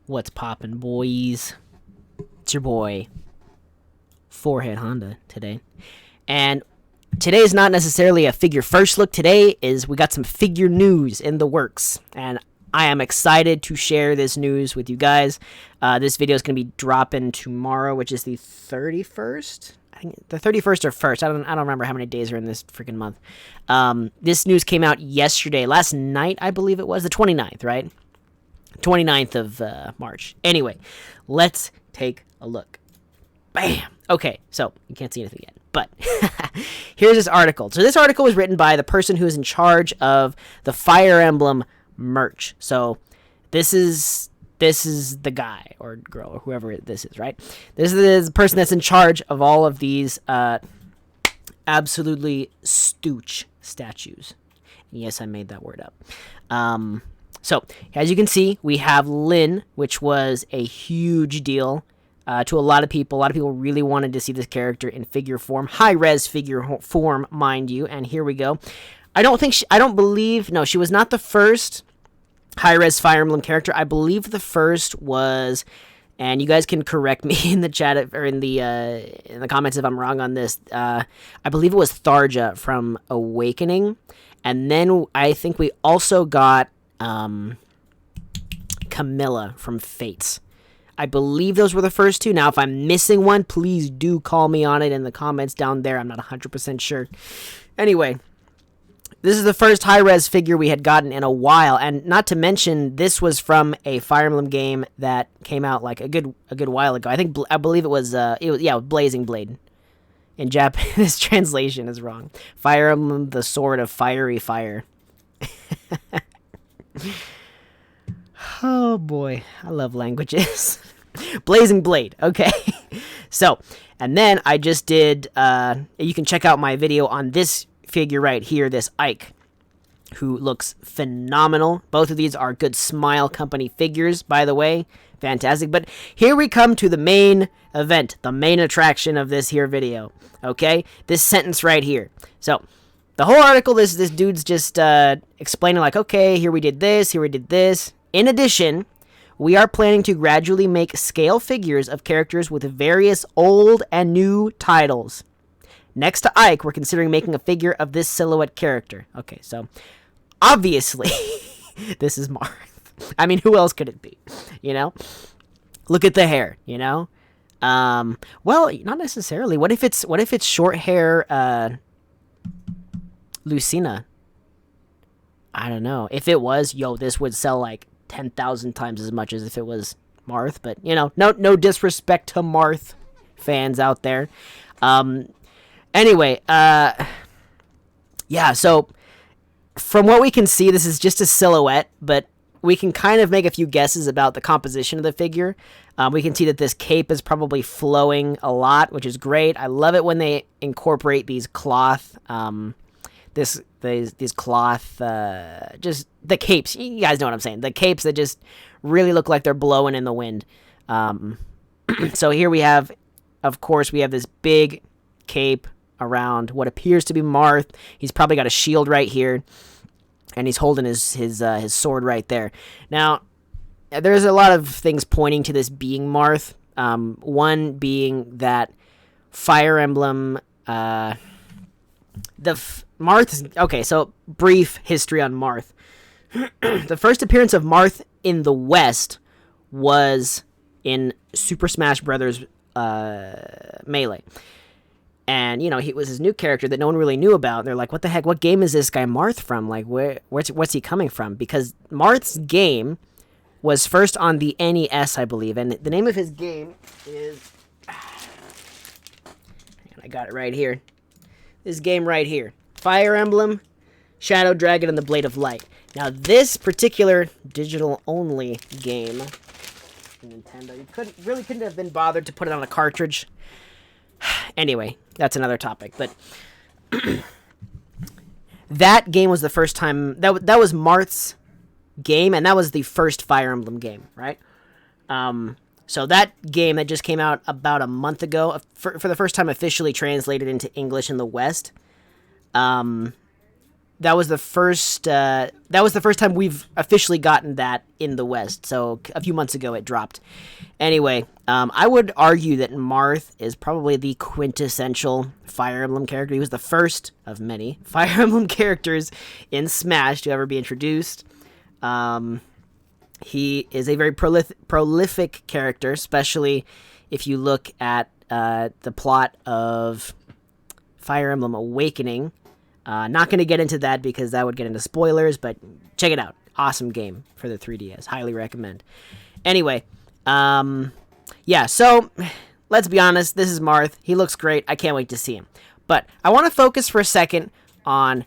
What's poppin', boys? It's your boy, Forehead Honda, today. And today is not necessarily a figure first look. Today is we got some figure news in the works. And I am excited to share this news with you guys. This video is going to be dropping tomorrow, which is the 31st. I think the 31st or 1st. I don't remember how many days are in this freaking month. This news came out yesterday, last night, I believe it was, the 29th, right? 29th of March. Anyway, let's take a look. Bam! Okay, so you can't see anything yet, but here's this article. So this article was written by the person who is in charge of the Fire Emblem merch. So this is the guy or girl or whoever this is, right? This is the person that's in charge of all of these absolutely stooch statues. Yes, I made that word up. So, as you can see, we have Lyn, which was a huge deal to a lot of people. A lot of people really wanted to see this character in figure form, high-res figure form, mind you. And here we go. No, she was not the first high-res Fire Emblem character. I believe the first was, and you guys can correct me in the chat or in the comments if I'm wrong on this. I believe it was Tharja from Awakening, and then I think we also got Camilla from Fates. I believe those were the first two. Now, if I'm missing one, please do call me on it in the comments down there. I'm not 100% sure. Anyway, this is the first high-res figure we had gotten in a while, and not to mention, this was from a Fire Emblem game that came out like a good while ago. I believe it was Blazing Blade. In Japanese, this translation is wrong. Fire Emblem: The Sword of Fiery Fire. Oh boy, I love languages. Blazing Blade, okay. So, and then I just did, you can check out my video on this figure right here, this Ike, who looks phenomenal. Both of these are Good Smile Company figures, by the way. Fantastic. But here we come to the main event, the main attraction of this here video, okay? This sentence right here. So, the whole article, this dude's just explaining like, okay, here we did this, here we did this. In addition, we are planning to gradually make scale figures of characters with various old and new titles. Next to Ike, we're considering making a figure of this silhouette character. Okay, so obviously, this is Marth. I mean, who else could it be? You know? Look at the hair, you know? Well, not necessarily. What if it's short hair, Lucina? I don't know. If it was, this would sell like 10,000 times as much as if it was Marth. But, you know, no disrespect to Marth fans out there. Anyway, yeah, so from what we can see, this is just a silhouette, but we can kind of make a few guesses about the composition of the figure. We can see that this cape is probably flowing a lot, which is great. I love it when they incorporate these cloth, these cloth, just the capes. You guys know what I'm saying. The capes that just really look like they're blowing in the wind. So here we have, of course, we have this big cape around what appears to be Marth. He's probably got a shield right here, and he's holding his sword right there. Now, there's a lot of things pointing to this being Marth. One being that Fire Emblem, okay, so brief history on Marth. The first appearance of Marth in the West was in Super Smash Bros. Melee. And, you know, he was his new character that no one really knew about. And they're like, what the heck? What game is this guy Marth from? Like, what's he coming from? Because Marth's game was first on the NES, I believe. And the name of his game is... I got it right here. This game right here. Fire Emblem, Shadow Dragon, and the Blade of Light. Now, this particular digital-only game... Nintendo, you couldn't have been bothered to put it on a cartridge. Anyway, that's another topic, but that game was the first time that was Marth's game, and that was the first Fire Emblem game, right? So that game that just came out about a month ago, for the first time officially translated into English in the West, that was the first time we've officially gotten that in the West. So a few months ago it dropped. Anyway, I would argue that Marth is probably the quintessential Fire Emblem character. He was the first of many Fire Emblem characters in Smash to ever be introduced. He is a very prolific character, especially if you look at the plot of Fire Emblem Awakening. Not going to get into that because that would get into spoilers, but check it out. Awesome game for the 3DS. Highly recommend. Anyway, yeah, so let's be honest. This is Marth. He looks great. I can't wait to see him. But I want to focus for a second on,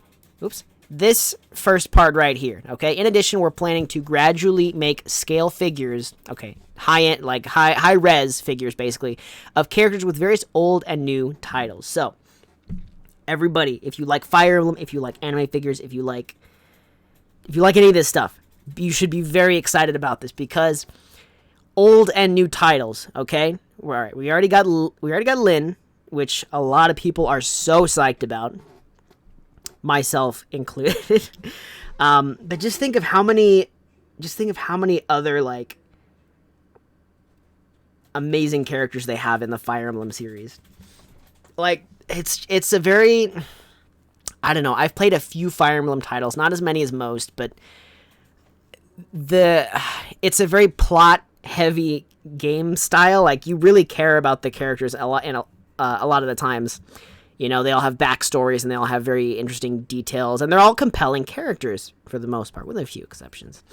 this first part right here, okay? In addition, we're planning to gradually make scale figures, okay, high-end, like high-res figures, basically, of characters with various old and new titles. So, everybody, if you like Fire Emblem, if you like anime figures, if you like any of this stuff, you should be very excited about this because old and new titles, okay? All right, we already got Lyn, which a lot of people are so psyched about, myself included. But just think of how many other like amazing characters they have in the Fire Emblem series. Like it's a very, I don't know, I've played a few Fire Emblem titles, not as many as most, but it's a very plot heavy game style. Like you really care about the characters a lot, and a lot of the times, you know, they all have backstories and they all have very interesting details, and they're all compelling characters for the most part, with a few exceptions.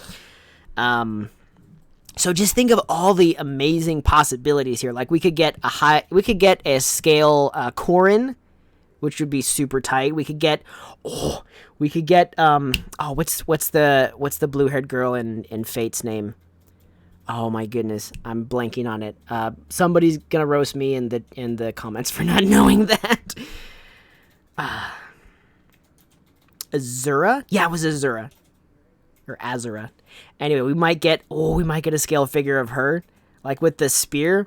So just think of all the amazing possibilities here. Like we could get a scale Corrin, which would be super tight. We could get what's the blue-haired girl in Fate's name? Oh my goodness, I'm blanking on it. Somebody's gonna roast me in the comments for not knowing that. Azura? Yeah, it was Azura. Or Azura. Anyway, we might get a scale figure of her, like with the spear.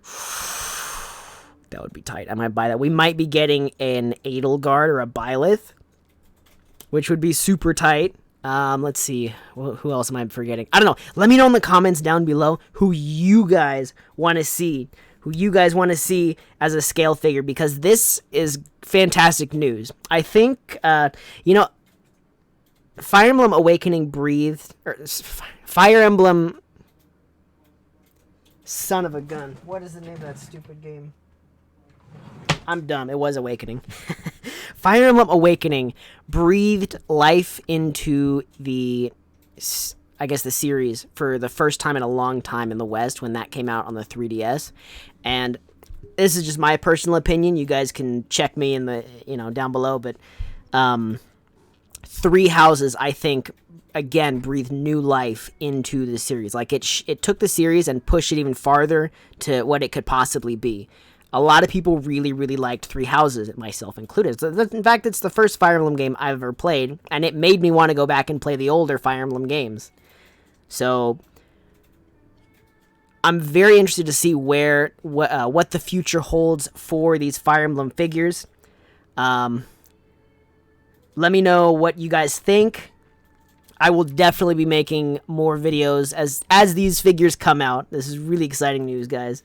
That would be tight. I might buy that. We might be getting an Edelgard or a Byleth, which would be super tight. Let's see. Who else am I forgetting? I don't know. Let me know in the comments down below who you guys want to see. Who you guys want to see as a scale figure, because this is fantastic news. I think, Fire Emblem Awakening Fire Emblem... Son of a gun. What is the name of that stupid game? I'm dumb. It was Awakening. Fire Emblem Awakening breathed life into the series for the first time in a long time in the West when that came out on the 3DS. And this is just my personal opinion. You guys can check me in the, down below. But Three Houses, I think, again, breathed new life into the series. Like it took the series and pushed it even farther to what it could possibly be. A lot of people really, really liked Three Houses, myself included. So in fact, it's the first Fire Emblem game I've ever played, and it made me want to go back and play the older Fire Emblem games. So I'm very interested to see what the future holds for these Fire Emblem figures. Let me know what you guys think. I will definitely be making more videos as these figures come out. This is really exciting news, guys.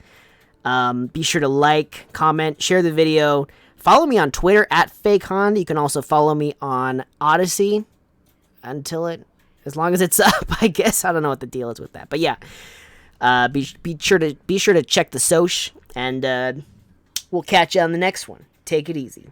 Be sure to like, comment, share the video. Follow me on Twitter @FakeHond. You can also follow me on Odyssey as long as it's up, I guess. I don't know what the deal is with that, but yeah. Be sure to check the Soch, and we'll catch you on the next one. Take it easy.